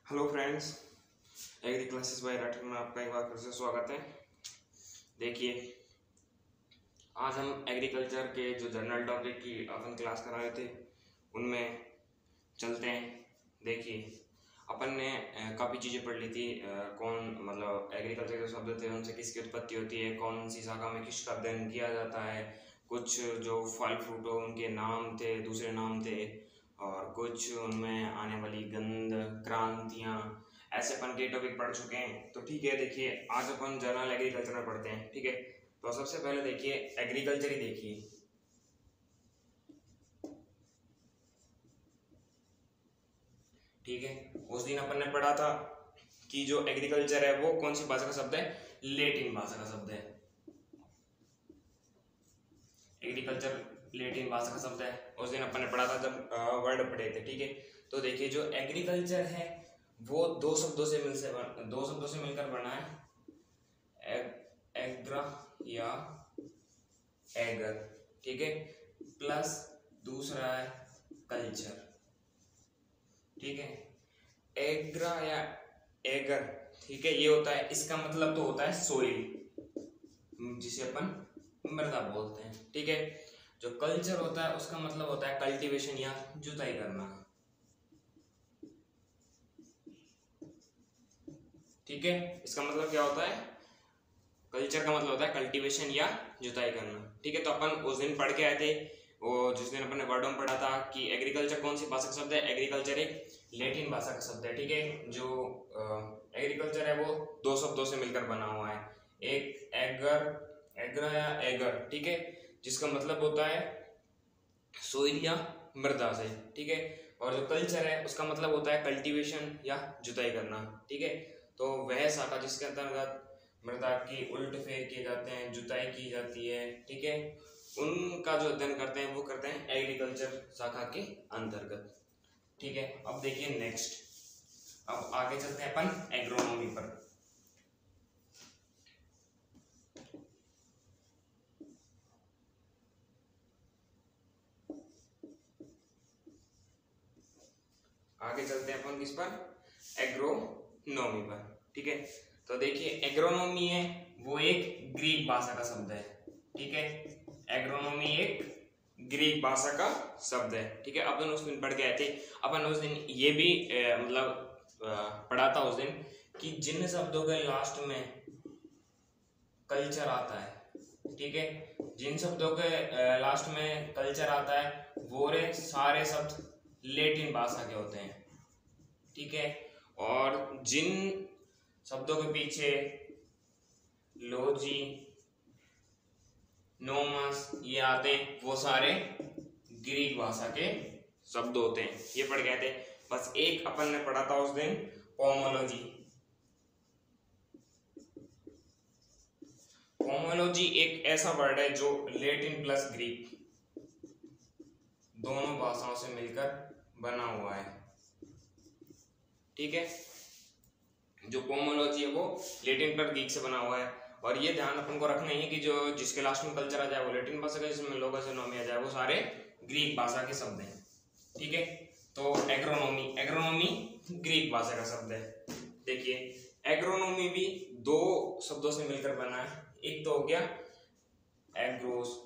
Hello friends, agri classes by Rathore में आपका एक बार फिर से स्वागत है। देखिए, आज हम एग्रीकल्चर के जो जनरल टॉपिक की अपन क्लास करा रहे थे उनमें चलते हैं। देखिए, अपन ने काफ़ी चीज़ें पढ़ ली थी। कौन मतलब एग्रीकल्चर के शब्द थे उनसे किसकी उत्पत्ति होती है, कौन सी शाखा में किसका अध्ययन किया जाता है, कुछ जो फल फ्रूट हो उनके नाम थे, दूसरे नाम थे, और कुछ उनमें आने वाली गंध क्रांतियाँ, ऐसे अपन के टॉपिक पढ़ चुके हैं। तो ठीक है, देखिए आज अपन जनरल एग्रीकल्चर में पढ़ते हैं। ठीक है, तो सबसे पहले देखिए एग्रीकल्चर ही देखिए। ठीक है, उस दिन अपन ने पढ़ा था कि जो एग्रीकल्चर है वो कौन सी भाषा का शब्द है, लैटिन भाषा का शब्द है। एग्रीकल्चर लैटिन भाषा का शब्द है, उस दिन अपन ने पढ़ा था जब वर्ड पढ़े थे। ठीक है, तो देखिए जो एग्रीकल्चर है वो दो शब्दों से मिलकर बना है, एग्रा या एगर। ठीक है, प्लस दूसरा है कल्चर। ठीक है, एग्रा या एगर, ठीक है, ये होता है, इसका मतलब तो होता है सोइल, जिसे अपन मृदा बोलते हैं। ठीक है, जो कल्चर होता है उसका मतलब होता है कल्टीवेशन या जुताई करना। ठीक है, इसका मतलब क्या होता है, कल्चर का मतलब होता है कल्टीवेशन या जुताई करना। ठीक है, तो अपन उस दिन पढ़ के आए थे, वो जिस दिन अपन ने वर्ड में पढ़ा था कि एग्रीकल्चर कौन सी भाषा का शब्द है, एग्रीकल्चर एक लैटिन भाषा का शब्द है। ठीक है, जो एग्रीकल्चर है वो दो शब्दों से मिलकर बना हुआ है, एक एग्रा या एगर, ठीक है, जिसका मतलब होता है सोइल या मृदा से। ठीक है, और जो कल्चर है उसका मतलब होता है कल्टीवेशन या जुताई करना। ठीक है, तो वह शाखा जिसके अंतर्गत मृदा की उल्ट फेर किए जाते हैं, जुताई की जाती है, ठीक है, उनका जो अध्ययन करते हैं वो करते हैं एग्रीकल्चर शाखा के अंतर्गत। ठीक है, अब देखिए नेक्स्ट, अब आगे चलते हैं अपन एग्रोनॉमी पर। आगे चलते हैं अपन किस पर, एग्रोनॉमी पर। ठीक है, तो देखिए एग्रोनॉमी है वो एक ग्रीक भाषा का शब्द है। ठीक है, एग्रोनॉमी एक ग्रीक भाषा का शब्द है। ठीक है, अपन उस दिन पढ़ के आए थे। अपन उस दिन ये भी पढ़ा था उस दिन कि जिन शब्दों के लास्ट में कल्चर आता है, ठीक है, जिन शब्दों के लास्ट में कल्चर आता है वो रे सारे शब्द लैटिन भाषा के होते हैं। ठीक है, और जिन शब्दों के पीछे लोजी नोमस ये आते हैं वो सारे ग्रीक भाषा के शब्द होते हैं। ये पढ़ गए थे। बस एक अपन ने पढ़ा था उस दिन पोमोलॉजी। पोमोलॉजी एक ऐसा वर्ड है जो लैटिन प्लस ग्रीक दोनों भाषाओं से मिलकर बना हुआ है। ठीक है, जो पोमोलॉजी है वो लैटिन प्लस ग्रीक से बना हुआ है, और ये ध्यान अपन को रखना है कि जो जिसके लास्ट में कल्चर आ जाए वो लैटिन भाषा का, जिसमें लोगस नोमी आ जाए वो सारे ग्रीक भाषा के शब्द हैं। ठीक है, तो एग्रोनॉमी ग्रीक भाषा का शब्द है। देखिए एग्रोनॉमी भी दो शब्दों से मिलकर बना है, एक तो हो गया एग्रोस,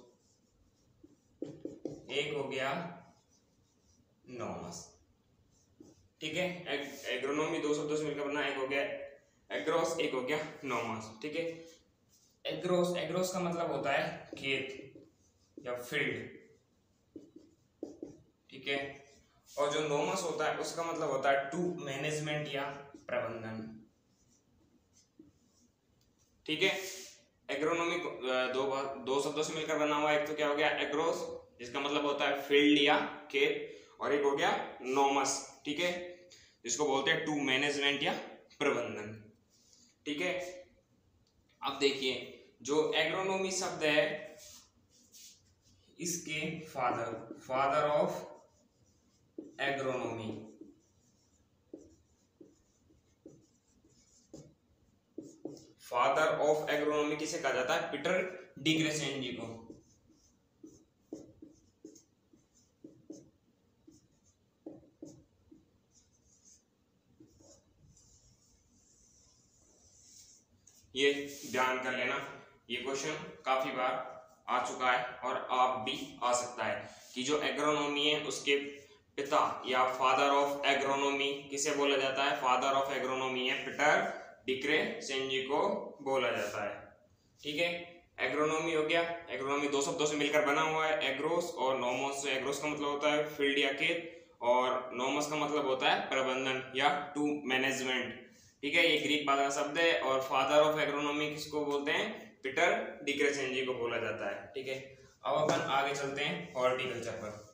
एक हो गया नोमस। ठीक है, एग्रोनॉमी दो शब्दों से मिलकर बना, एक हो गया एग्रोस, एक हो गया नोमस। ठीक है, एग्रोस का मतलब होता है खेत या फील्ड। ठीक है, और जो नोमस होता है उसका मतलब होता है टू मैनेजमेंट या प्रबंधन। ठीक है, एग्रोनॉमी दो शब्दों से मिलकर बना हुआ है, एक तो क्या हो गया एग्रोस जिसका मतलब होता है फील्ड या खेत, और एक हो गया नोमस, ठीक है, जिसको बोलते हैं टू मैनेजमेंट या प्रबंधन। ठीक है, अब देखिए जो एग्रोनॉमी शब्द है इसके father of agronomy, father of agronomy किसे कहा जाता है, पीटर डिग्रेसेन जी को। ये ध्यान कर लेना, ये क्वेश्चन काफी बार आ चुका है और आप भी आ सकता है कि जो एग्रोनॉमी है उसके पिता या फादर ऑफ एग्रोनॉमी किसे बोला जाता है? फादर ऑफ एग्रोनॉमी है पीटर डिक्रेसेंजी को बोला जाता है। ठीक है, एग्रोनॉमी हो गया। एग्रोनॉमी दो शब्दों से मिलकर बना हुआ है, एग्रोस और नोमोस। एग्रोस का मतलब होता है फील्ड या खेत, और नोमस का मतलब होता है प्रबंधन या टू मैनेजमेंट। ठीक है, ये ग्रीक भाषा का शब्द है और फादर ऑफ एग्रोनॉमी किसको बोलते हैं? पीटर डिक्रेसेंजी को बोला जाता है। ठीक है, अब अपन आगे चलते हैं हॉर्टिकल्चर पर।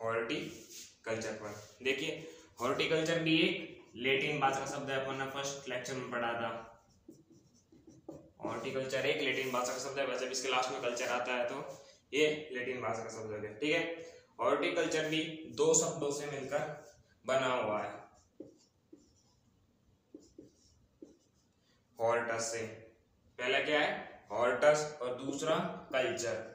हॉर्टिकल्चर पर देखिए, हॉर्टिकल्चर भी एक लैटिन भाषा का शब्द है, अपन ने फर्स्ट लेक्चर में पढ़ा था। हॉर्टिकल्चर एक लैटिन भाषा का शब्द है, वैसे भी इसके लास्ट में कल्चर आता है तो ये लैटिन भाषा का शब्द है। ठीक है, हॉर्टिकल्चर भी दो शब्दों से मिलकर बना हुआ है। हॉर्टस से, पहला क्या है? हॉर्टस और दूसरा कल्चर।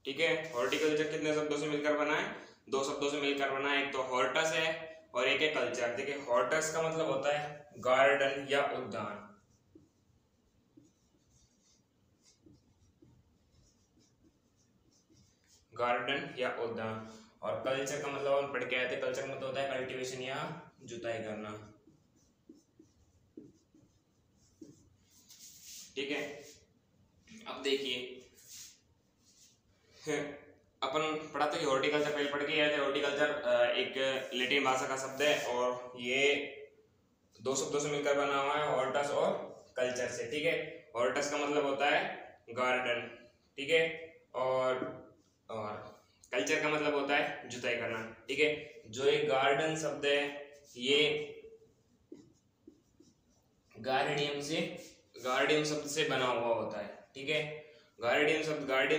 ठीक है, हॉर्टिकल्चर कितने शब्दों से मिलकर बना है? दो शब्दों से मिलकर बना है, एक तो हॉर्टस है और एक है कल्चर। देखिए, हॉर्टस का मतलब होता है गार्डन या उद्यान। गार्डन या उद्यान। और कल्चर का मतलब हम पढ़ के आए थे, कल्चर का मतलब होता है कल्टीवेशन या जुताई करना। ठीक है, अब देखिए अपन पढ़ा था कि हॉर्टिकल्चर पहले पढ़ के आए थे। हॉर्टिकल्चर एक लैटिन भाषा का शब्द है और ये दो शब्दों से मिलकर बना हुआ है, हॉर्टस और कल्चर से। ठीक है, हॉर्टस का मतलब होता है गार्डन। ठीक है, और कल्चर का मतलब होता है जुताई करना। ठीक है, जो एक गार्डन शब्द है ये गार्डियम शब्द से बना हुआ होता है। ठीक है, गार्डियम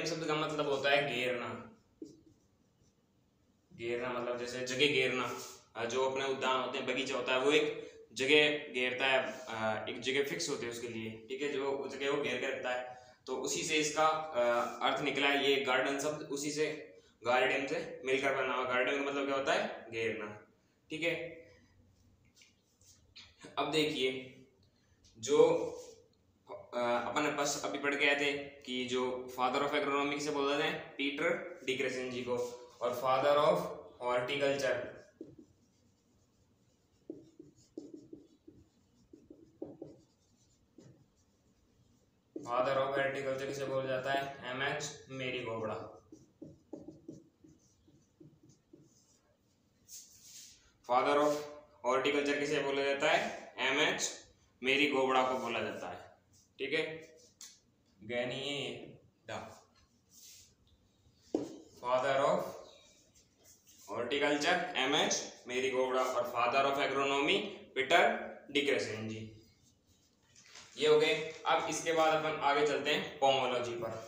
शब्द का मतलब होता है घेरना। घेरना मतलब जैसे जगह घेरना, जो अपने उद्यान होते हैं, बगीचा होता है, वो एक जगह घेरता है, एक जगह फिक्स होती है उसके लिए। ठीक है, जो जगह वो घेर के रखता है, तो उसी से इसका अर्थ निकला है। ये गार्डन शब्द उसी से, गार्डियम से मिलकर बना हुआ। गार्डन का मतलब क्या होता है? घेरना। ठीक है, अब देखिए, जो अपन ने बस अभी पढ़ के आए थे कि जो फादर ऑफ एग्रोनॉमी किसे बोलते हैं? पीटर डिक्रेसेंजी को। और फादर ऑफ हॉर्टिकल्चर किसे बोला जाता है? एमएच मेरी गोबड़ा। फादर ऑफ हॉर्टिकल्चर किसे बोला जाता है? एमएच मेरी गोबड़ा को बोला जाता है। ठीक है, फादर ऑफ हॉर्टिकल्चर एमएच मेरी गोबड़ा और फादर ऑफ एग्रोनॉमी पीटर डिक्रेसेंजी। ये हो गए। अब इसके बाद अपन आगे चलते हैं पोमोलॉजी पर।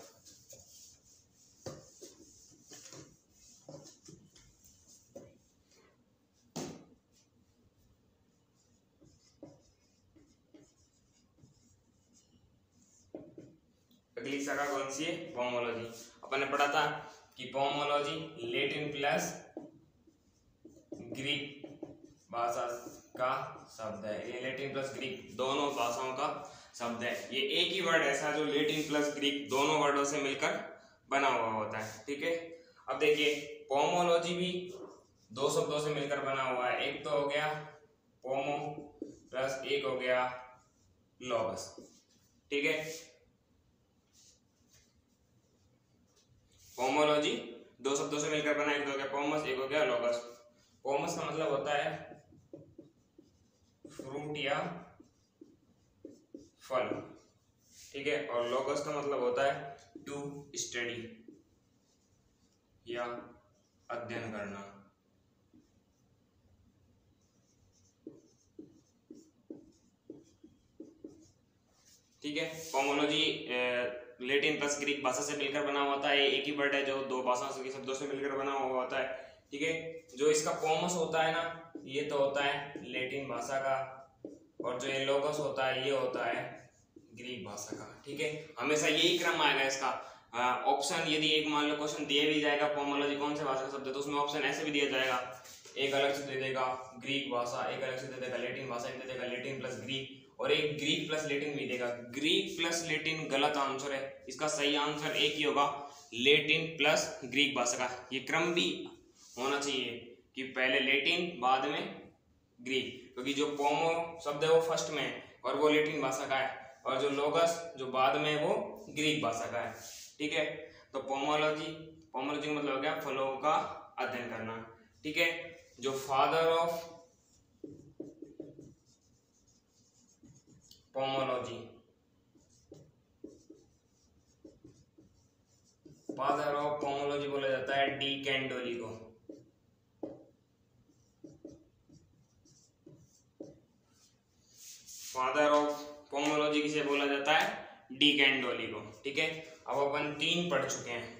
अगली शाखा कौन सी है? पोमोलॉजी। अपन ने पढ़ा था कि पोमोलॉजी लैटिन प्लस ग्रीक भाषा का शब्द है। ये लैटिन प्लस ग्रीक दोनों भाषाओं का शब्द है। ये एक ही वर्ड ऐसा जो लैटिन प्लस ग्रीक दोनों वर्डों से मिलकर बना हुआ होता है। ठीक है, अब देखिए, पोमोलॉजी भी दो शब्दों से मिलकर बना हुआ है। एक तो हो गया पोमो प्लस एक हो गया लॉगस। ठीक है, पोमोलॉजी दो शब्दों से मिलकर बना, एक तो हो गया पोमस, एक हो गया लॉगस। पोमस का मतलब होता है फ्रूट या फल। ठीक है, और लॉगस का मतलब होता है टू स्टडी या अध्ययन करना। ठीक है, पोमोलॉजी लैटिन प्लस ग्रीक भाषा से मिलकर बना हुआ होता है। एक ही वर्ड है जो दो भाषाओं के शब्दों से मिलकर बना हुआ होता है। ठीक है, जो इसका पोमस होता है ना, ये तो होता है लैटिन भाषा का और जो ये लोगोस होता है ये होता है ग्रीक भाषा का। ठीक है, हमेशा यही क्रम आएगा इसका। ऑप्शन यदि एक मान लो क्वेश्चन दिया भी जाएगा पोमोलॉजी कौन से भाषा का शब्द है, तो उसमें ऑप्शन ऐसे भी दिया जाएगा, एक अलग से दे देगा ग्रीक भाषा, एक अलग से दे देगा लैटिन भाषा, एक दे देगा लैटिन प्लस ग्रीक, और एक ग्रीक प्लस लैटिन भी देगा। ग्रीक प्लस लैटिन गलत आंसर है, इसका सही आंसर एक ही होगा, लैटिन प्लस ग्रीक भाषा का। ये क्रम भी होना चाहिए कि पहले लैटिन बाद में ग्रीक, क्योंकि जो पोमो शब्द है वो फर्स्ट में है और वो लैटिन भाषा का है, और जो लोगस जो बाद में है वो ग्रीक भाषा का है। ठीक है, तो पोमोलॉजी का मतलब हो गया फलों का अध्ययन करना। ठीक है, जो फादर ऑफ पोमोलॉजी बोला जाता है डी कैंडोली को। फादर ऑफ पोमोलॉजी किसे बोला जाता है, डी कैंडोली को। ठीक है, अब अपन 3 पढ़ चुके हैं।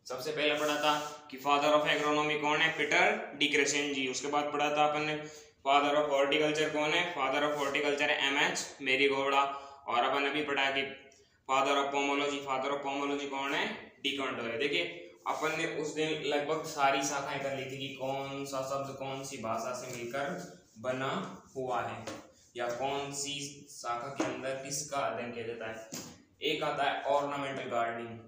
सबसे पहले पढ़ा था कि फादर ऑफ एग्रोनॉमी कौन है, पीटर डी क्रेसेंजी। उसके बाद पढ़ा था अपन ने फादर ऑफ हॉर्टिकल्चर कौन है, फादर ऑफ हॉर्टिकल्चर एमएच मेरीगोल्डा। और अपन अभी पढ़ा कि फादर ऑफ पोमोलॉजी कौन है, डी कैंडोली। देखिए अपन ने उस दिन लगभग सारी शाखाएं कर ली थी कि कौन सा शब्द कौन सी भाषा से मिलकर बना हुआ है, या कौन सी शाखा के अंदर किसका अध्ययन किया जाता है। एक आता है ऑर्नामेंटल गार्डनिंग,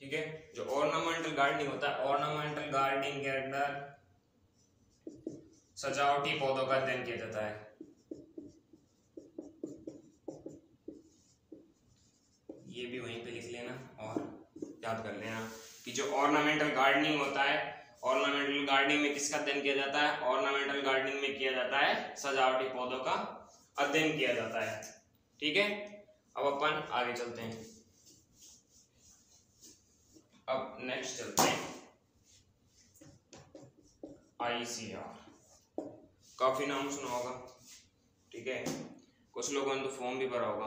ठीक है। जो ऑर्नामेंटल गार्डनिंग होता है, ऑर्नामेंटल गार्डनिंग के अंदर सजावटी पौधों का अध्ययन किया जाता है। ये भी वहीं पे लिख लेना और याद कर लेना कि जो ऑर्नामेंटल गार्डनिंग होता है, ऑर्नामेंटल गार्डनिंग में किसका अध्ययन किया जाता है, ऑर्नामेंटल गार्डनिंग में किया जाता है सजावटी पौधों का अध्ययन किया जाता है। ठीक है, अब अपन आगे चलते हैं। अब नेक्स्ट चलते हैं ICR। काफी नाम सुना होगा, ठीक है। कुछ लोगों ने तो फॉर्म भी भरा होगा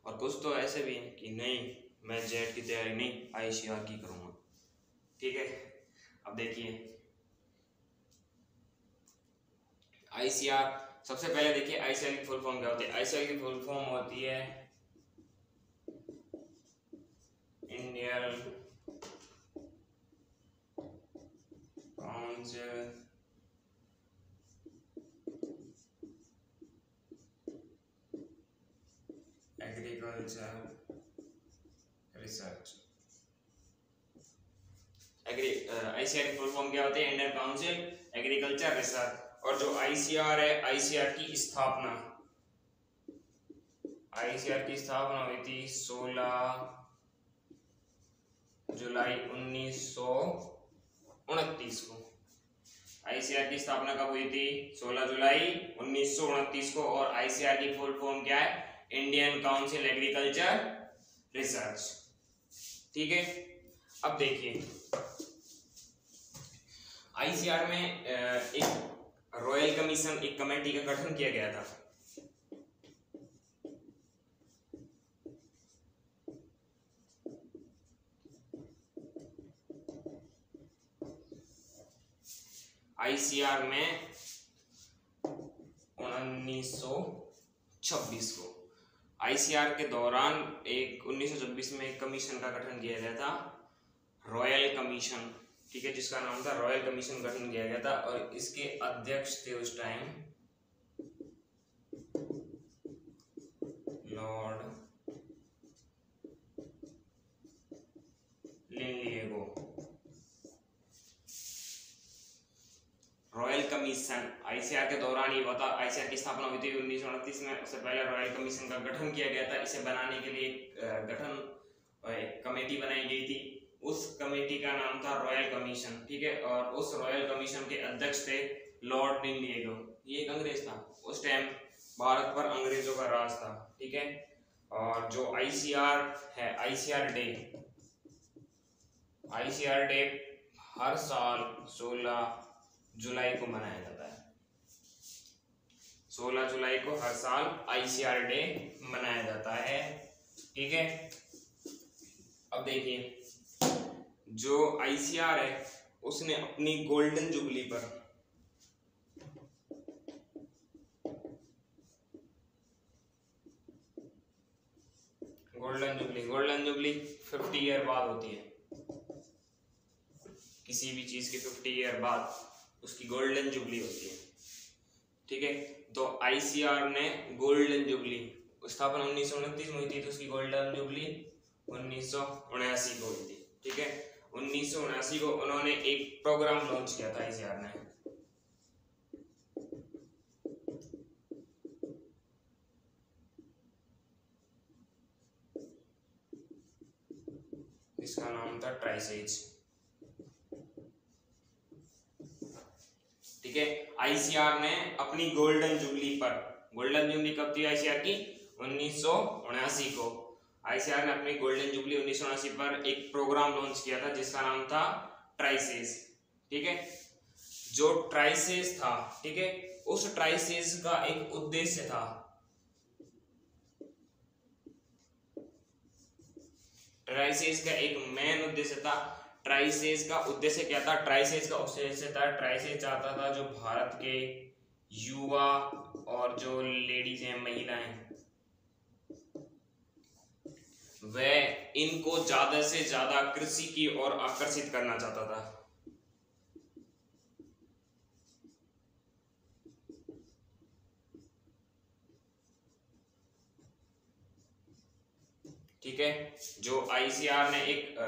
और कुछ तो ऐसे भी हैं कि नहीं मैं जेट की तैयारी नहीं ICR की करूंगा। ठीक है, अब देखिए ICR, सबसे पहले देखिए ICR की फुल फॉर्म क्या होती है। ICR की फुल फॉर्म होती है Indian council agriculture research. ICR की फुल फॉर्म क्या होती है, इंडियन काउंसिल एग्रीकल्चर रिसर्च। और जो ICR है, ICR की स्थापना हुई थी 16 जुलाई 1929 को। ICR की स्थापना कब हुई थी, 16 जुलाई 1929 को। और ICR की फुल फॉर्म क्या है, इंडियन काउंसिल एग्रीकल्चर रिसर्च। ठीक है, अब देखिए ICR में एक रॉयल कमीशन, एक कमेटी का गठन किया गया था। ICR में 1926 को ICR के दौरान 1926 में एक कमीशन का गठन किया गया था, रॉयल कमीशन। ठीक है, जिसका नाम था रॉयल कमीशन, गठन किया गया था। और इसके अध्यक्ष थे उस time Lord Linlithgow. Royal commission ICR के दौरान ही हुआ था। ICR की स्थापना हुई थी 1929 में। उससे पहले रॉयल कमीशन का गठन किया गया था। इसे बनाने के लिए एक कमेटी बनाई गई थी। उस कमेटी का नाम था रॉयल कमीशन। ठीक है, और उस रॉयल कमीशन के अध्यक्ष थे लॉर्ड लिनलिएगो। ये एक अंग्रेज था, उस टाइम भारत पर अंग्रेजों का राज था। ठीक है, और जो ICR है, ICR डे हर साल 16 जुलाई को मनाया जाता है। 16 जुलाई को हर साल ICR डे मनाया जाता है। ठीक है, अब देखिए जो ICR है उसने अपनी गोल्डन जुबली पर गोल्डन जुबली 50 ईयर बाद होती है। किसी भी चीज के 50 ईयर बाद उसकी गोल्डन जुबली होती है। ठीक है, तो ICR ने गोल्डन जुबली स्थापना 1929 में हुई थी, तो उसकी गोल्डन जुबली 1979 को हुई थी। ठीक है, 1979 को उन्होंने एक प्रोग्राम लॉन्च किया था ICR ने। इसका नाम था ट्राइसेज। ठीक है, ICR ने अपनी गोल्डन जुबली पर, गोल्डन जुबली कब थी ICR की? 1979 को। ICR ने अपनी गोल्डन जुबली 1979 पर एक प्रोग्राम लॉन्च किया था जिसका नाम था ट्राइसेज। ठीक है, जो ट्राइसेज था, ठीक है, उस ट्राइसेज का एक उद्देश्य था, ट्राइसेज का एक मेन उद्देश्य था। ट्राइसेज का उद्देश्य क्या था? ट्राइसेज का उद्देश्य था, ट्राइसेज चाहता था जो भारत के युवा और जो लेडीज हैं, महिलाएं, वह इनको ज्यादा से ज्यादा कृषि की ओर आकर्षित करना चाहता था। ठीक है, जो ICR ने एक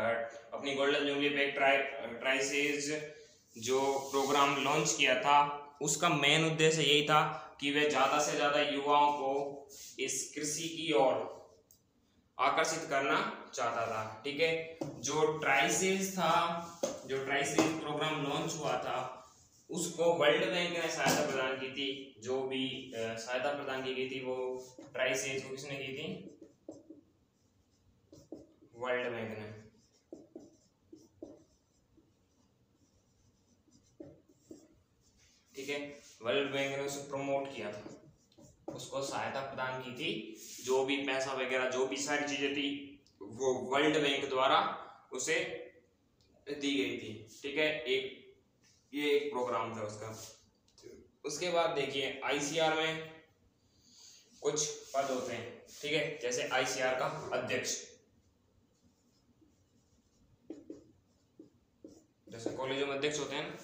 अपनी गोल्डन जुबली पे एक ट्राइसेज जो प्रोग्राम लॉन्च किया था, उसका मेन उद्देश्य यही था कि वे ज्यादा से ज्यादा युवाओं को इस कृषि की ओर आकर्षित करना चाहता था। ठीक है, जो ट्राइसेज था, जो ट्राइसेज प्रोग्राम लॉन्च हुआ था, उसको वर्ल्ड बैंक ने सहायता प्रदान की थी। जो भी सहायता प्रदान की गई थी वो ट्राइसेज को किसने की थी? वर्ल्ड बैंक ने। ठीक है, वर्ल्ड बैंक ने उसे प्रमोट किया था, उसको सहायता प्रदान की थी। जो भी पैसा वगैरह, जो भी सारी चीजें थी, वो वर्ल्ड बैंक द्वारा उसे दी गई थी। ठीक है, ये एक प्रोग्राम था उसका। उसके बाद देखिए ICR में कुछ पद होते हैं। ठीक है, जैसे ICR का अध्यक्ष, जैसे कॉलेजों में अध्यक्ष होते हैं ना,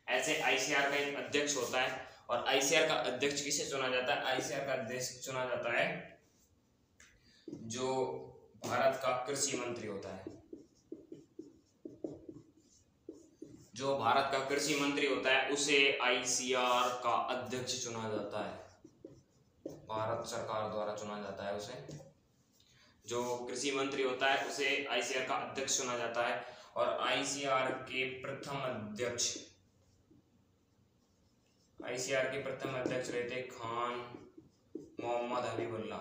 ऐसे ICR का एक अध्यक्ष होता है। और ICR का अध्यक्ष किसे चुना जाता है? ICR का अध्यक्ष चुना जाता है जो भारत का कृषि मंत्री होता है। जो भारत का कृषि मंत्री होता है उसे ICR का अध्यक्ष चुना जाता है, भारत सरकार द्वारा चुना जाता है उसे। जो कृषि मंत्री होता है उसे ICR का अध्यक्ष चुना जाता है। और ICR के प्रथम अध्यक्ष, ICR के प्रथम अध्यक्ष रहे थे खान मोहम्मद हबीबुल्ला।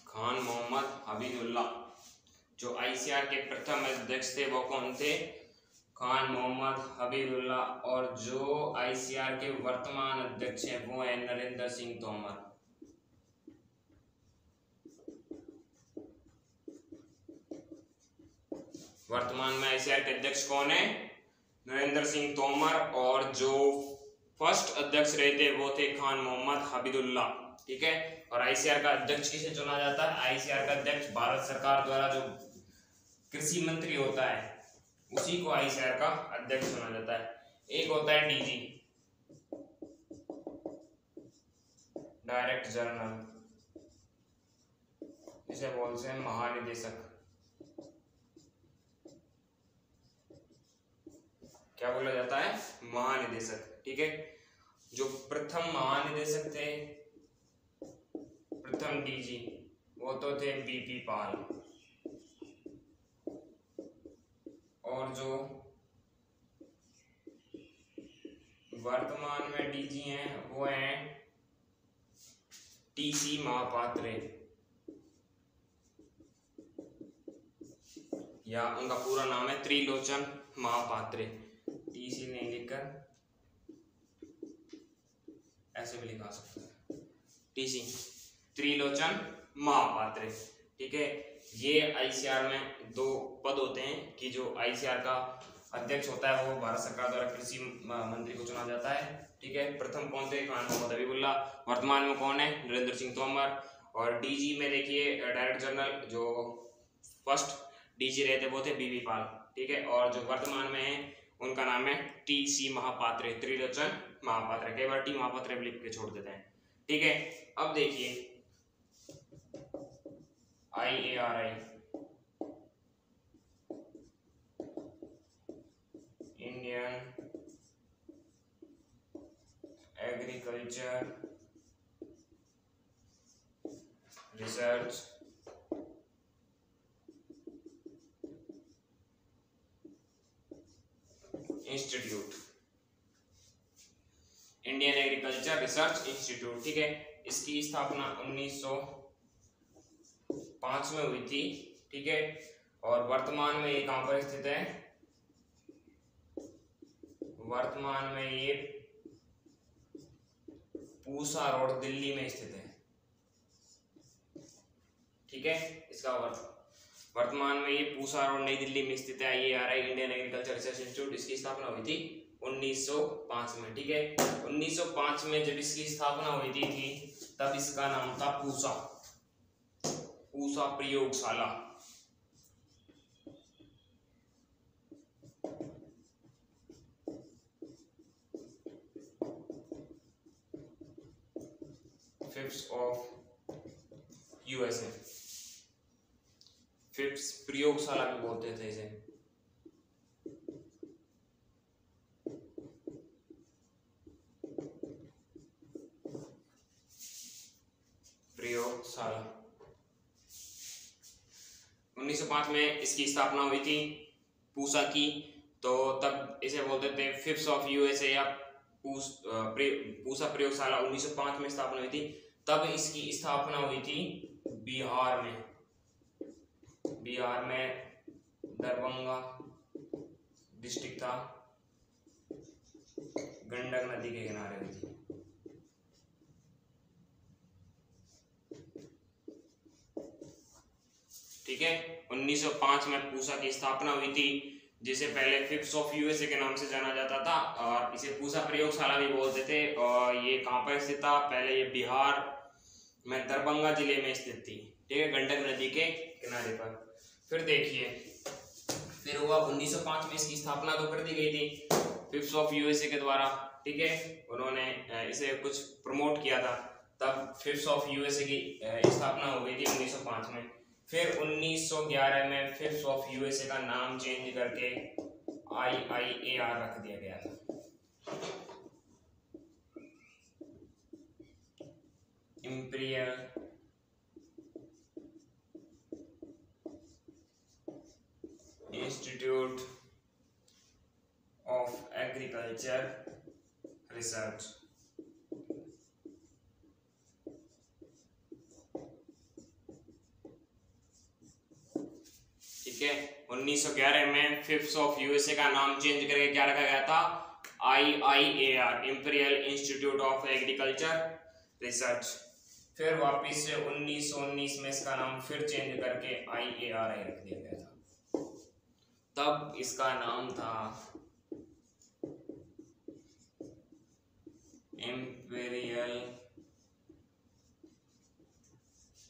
खान मोहम्मद हबीबुल्ला। जो ICR के प्रथम अध्यक्ष थे वो कौन थे? खान मोहम्मद हबीबुल्ला। और जो ICR के वर्तमान अध्यक्ष हैं वो है नरेंद्र सिंह तोमर। वर्तमान में ICR के अध्यक्ष कौन है? नरेंद्र सिंह तोमर। और जो फर्स्ट अध्यक्ष रहे थे वो थे खान मोहम्मद हबीबुल्ला। ठीक है, और ICR का अध्यक्ष किसे चुना जाता है? ICR का अध्यक्ष भारत सरकार द्वारा जो कृषि मंत्री होता है उसी को ICR का अध्यक्ष चुना जाता है। एक होता है DG, डायरेक्ट जनरल, जिसे बोलते हैं महानिदेशक। क्या बोला जाता है? महानिदेशक। ठीक है, जो प्रथम महानिदेशक थे, प्रथम DG, वो तो थे BP पाल। और जो वर्तमान में डीजी हैं वो हैं टीसी महापात्रे, या उनका पूरा नाम है त्रिलोचन महापात्रे। टीसी नहीं लिखकर ऐसे भी लिखा सकता है, टीसी त्रिलोचन महापात्रे। ठीक है, ये आईसीआर में दो पद होते हैं कि जो आईसीआर का अध्यक्ष होता है वो भारत सरकार द्वारा कृषि मंत्री को चुना जाता है। ठीक है, प्रथम कौन थे? खान मोहम्मद हबीबुल्ला। वर्तमान में कौन है? नरेंद्र सिंह तोमर। और डीजी में देखिए डायरेक्टर जनरल जो फर्स्ट डीजी रहे थे वो थे बीबी पाल। ठीक है, और जो वर्तमान में है उनका नाम है टीसी महापात्रे, त्रिलोचन महापात्रे। कई बार टी महापात्रे लिख के छोड़ देते हैं। ठीक है, अब देखिए IARI Indian agriculture research institute, Indian agriculture research institute. ठीक है, इसकी स्थापना 1905 में हुई थी। ठीक है, और वर्तमान में ये कहां पर स्थित है? वर्तमान में ये पूसा रोड दिल्ली में स्थित है। ठीक है, इसका वर्तमान में ये पूसा रोड नई दिल्ली में स्थित है। IARI Indian agriculture research institute, इसकी स्थापना हुई थी 1905 में। ठीक है, 1905 में जब इसकी स्थापना हुई थी तब इसका नाम था पूसा प्रयोगशाला। फिप्स ऑफ USA, फिप्स प्रयोगशाला भी बोलते थे इसे। प्रयोगशाला 1905 में इसकी स्थापना हुई थी पूसा की, तो तब इसे बोलते थे फिप्स ऑफ USA या पूसा प्रयोगशाला। 1905 में स्थापना हुई थी। तब इसकी स्थापना हुई थी बिहार में दरभंगा डिस्ट्रिक्ट था, गंडक नदी के किनारे हुई थी। ठीक है, 1905 में पूसा की स्थापना हुई थी, जिसे पहले फिप्स ऑफ USA के नाम से जाना जाता था और इसे पूसा प्रयोगशाला भी बोलते थे। और ये कहां पर स्थित था? पहले ये बिहार में दरभंगा जिले में स्थित थी। ठीक है, गंडक नदी के किनारे पर। फिर देखिए, फिर हुआ 1905 में इसकी स्थापना तो कर दी गई थी फिप्स ऑफ USA के द्वारा। ठीक है, उन्होंने इसे कुछ प्रमोट किया था, तब फिप्स ऑफ USA की स्थापना हो गई थी 1905 में। फिर 1911 में फिप्स ऑफ USA का नाम चेंज करके IIAR रख दिया गया था। Imperial institute of agriculture research. ठीक है, 1911 में फिप्स ऑफ USA का नाम चेंज करके क्या रखा गया था? IIAR, imperial institute of agriculture research. फिर वापिस से 1919 में इसका नाम फिर चेंज करके IARI रख दिया गया था। तब इसका नाम था इंपीरियल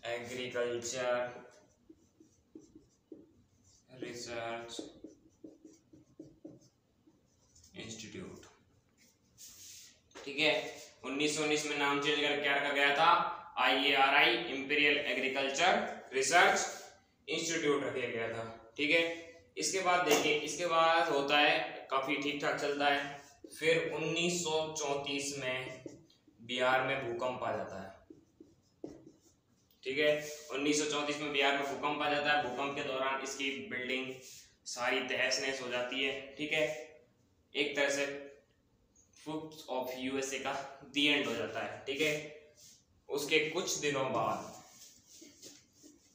एग्रीकल्चर रिसर्च इंस्टीट्यूट। ठीक है, 1919 में नाम चेंज करके क्या रखा गया था? IARI, imperial agriculture research institute रखा गया था। ठीक है, इसके बाद देखिए, इसके बाद होता है काफी ठीक ठाक चलता है। फिर 1934 में बिहार में भूकंप आ जाता है। ठीक है, 1934 में बिहार में भूकंप आ जाता है। भूकंप के दौरान इसकी बिल्डिंग सारी तहस नहस हो जाती है। ठीक है, एक तरह से ट्रूप्स ऑफ यूएसए का दी एंड हो जाता है। ठीक है, उसके कुछ दिनों बाद,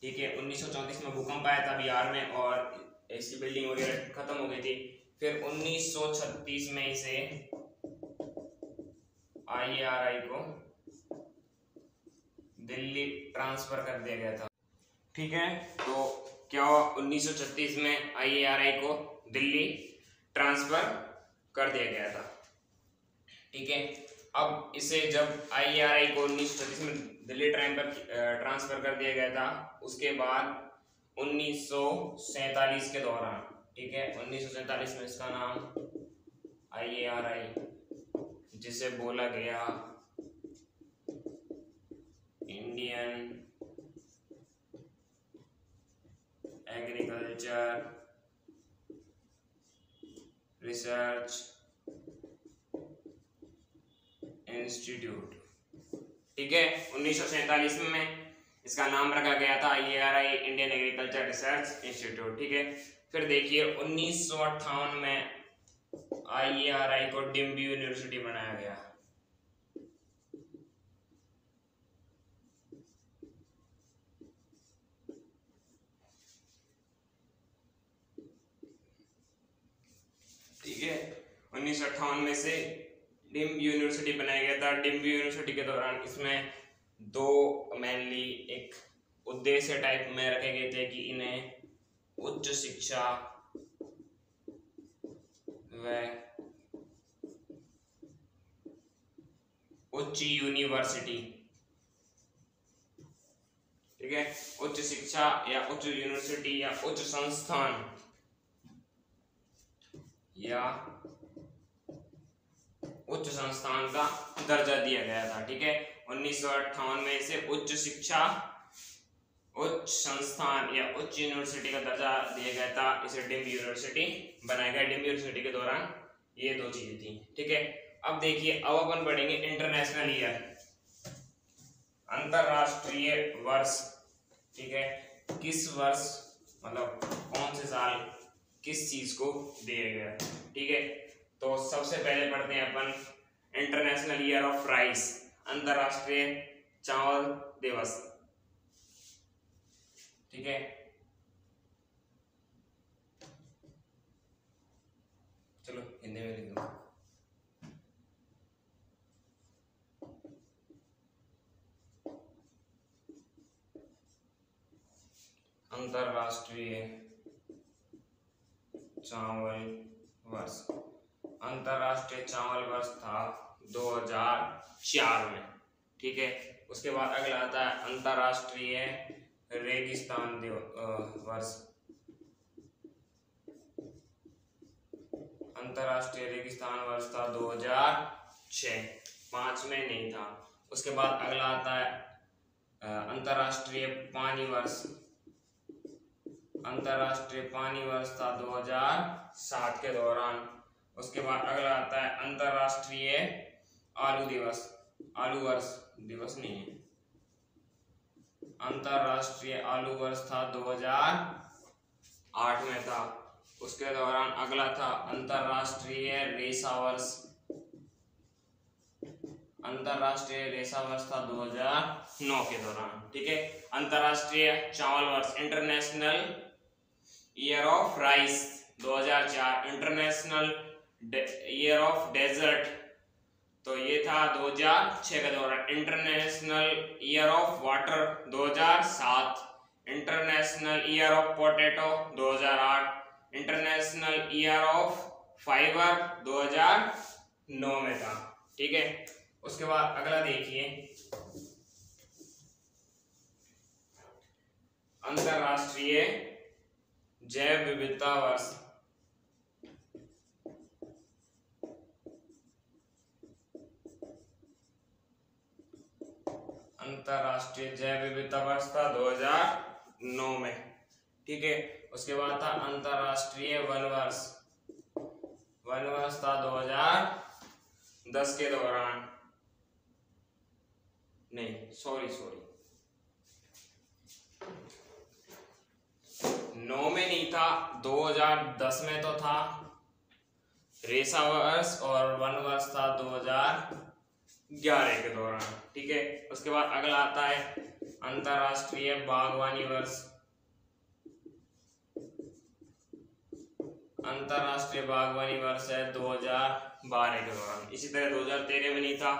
ठीक है, 1934 में भूकंप आया था बिहार में और इसकी बिल्डिंग वगैरह खत्म हो गई थी। फिर 1936 में इसे IARI को दिल्ली ट्रांसफर कर दिया गया था। ठीक है, तो क्या हुआ, 1936 में IARI को दिल्ली ट्रांसफर कर दिया गया था। ठीक है, अब इसे जब IARI को 1936 में दिल्ली ट्रांसफर कर दिया गया था, उसके बाद 1947 के दौरान, ठीक है, 1947 में इसका नाम IARI, जिसे बोला गया इंडियन एग्रीकल्चर रिसर्च इंस्टीट्यूट। ठीक है, 1947 में इसका नाम रखा गया था IARI, Indian agriculture research institute. ठीक है, फिर देखिए 1958 में IARI को डिम्बू यूनिवर्सिटी बनाया गया। ठीक है, 1958 में से डिम्बू यूनिवर्सिटी बनाया गया था। डिम्बू यूनिवर्सिटी के दौरान इसमें दो मेनली एक उद्देश्य टाइप में रखे गए थे कि इन्हें उच्च शिक्षा व उच्च यूनिवर्सिटी, ठीक है, उच्च शिक्षा या उच्च यूनिवर्सिटी या उच्च संस्थान या उच्च संस्थान का दर्जा दिया गया था। ठीक है, 1958 में इसे उच्च शिक्षा, उच्च संस्थान या उच्च यूनिवर्सिटी का दर्जा दिया गया था। इसे डिम्बू यूनिवर्सिटी बनाया गया। डिम्बू यूनिवर्सिटी के दौरान ये दो चीजें थी। ठीक है, अब देखिए, अब अपन पढ़ेंगे इंटरनेशनल ईयर, अंतरराष्ट्रीय वर्ष। ठीक है, किस वर्ष, मतलब कौन से साल किस चीज को दिया गया। ठीक है, तो सबसे पहले पढ़ते हैं अपन इंटरनेशनल ईयर ऑफ राइस, अंतरराष्ट्रीय चावल दिवस। ठीक है, चलो हिंदी में लिख दो। अंतरराष्ट्रीय चावल वर्ष, अंतरराष्ट्रीय चावल वर्ष था 2004 में। ठीक है, उसके बाद अगला आता है अंतरराष्ट्रीय रेगिस्तान वर्ष, अंतरराष्ट्रीय रेगिस्तान वर्ष था 2006, 5 में नहीं था। उसके बाद अगला आता है अंतरराष्ट्रीय पानी वर्ष, अंतरराष्ट्रीय पानी वर्ष था 2007 के दौरान। उसके बाद अगला आता है अंतरराष्ट्रीय आलू दिवस, आलू वर्ष, दिवस नहीं है, अंतरराष्ट्रीय आलू वर्ष था 2008 में था। उसके दौरान अगला था अंतरराष्ट्रीय रेशा वर्ष, अंतरराष्ट्रीय रेशा वर्ष था 2009 के दौरान। ठीक है, अंतरराष्ट्रीय चावल वर्ष, international year of rice 2004, international year of desert, तो ये था 2006 के दौरान। International year of water 2007, international year of potato 2008, international year of fibre 2009 में था। ठीक है, उसके बाद अगला देखिए अंतरराष्ट्रीय जैव विविधता वर्ष, अंतरराष्ट्रीय जैव विविधता वर्ष था 2009 में। ठीक है, उसके बाद था अंतरराष्ट्रीय वन वर्ष, वन वर्ष था 2010 के दौरान, नहीं सॉरी 9 में नहीं था, 2010 में तो था, रेसा वर्ष और वन वर्ष था 2011 के दौरान। ठीक है, उसके बाद अगला आता है अंतरराष्ट्रीय बागवानी वर्ष। अंतरराष्ट्रीय बागवानी वर्ष है 2012 के दौरान। इसी तरह 2013 में नहीं था।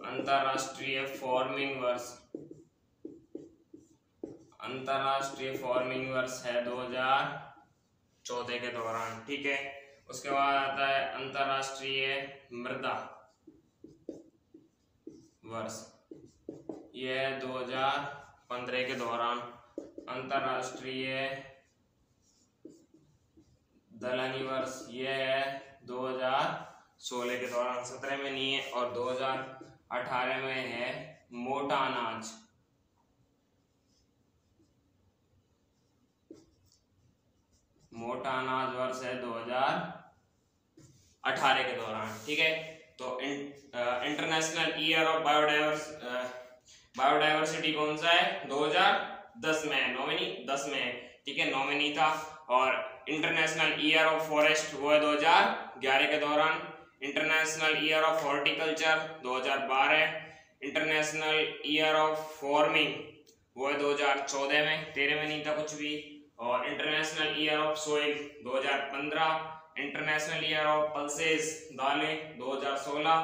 अंतरराष्ट्रीय फार्मिंग वर्ष, अंतरराष्ट्रीय फार्मिंग वर्ष है 2014 के दौरान। ठीक है, उसके बाद आता है अंतरराष्ट्रीय मृदा वर्ष, यह है 2015 के दौरान। अंतरराष्ट्रीय दलहनी वर्ष, यह है 2016 के दौरान। 17 में नहीं है और 2018 में है मोटा अनाज। मोटा अनाज वर्ष है 2018 के दौरान। ठीक है, तो इंटरनेशनल ईयर ऑफ बायोडाइवर्सिटी कौन सा है? 2010 में है। नॉमिनी 10 में है। ठीक है, नॉमिनी था। और इंटरनेशनल ईयर ऑफ फॉरेस्ट वो है 2011 के दौरान। International year of horticulture 2012। International year of farming वो है 2014 में। 13 में नहीं था कुछ भी। और international year of soil 2015। International year of pulses दालें 2016।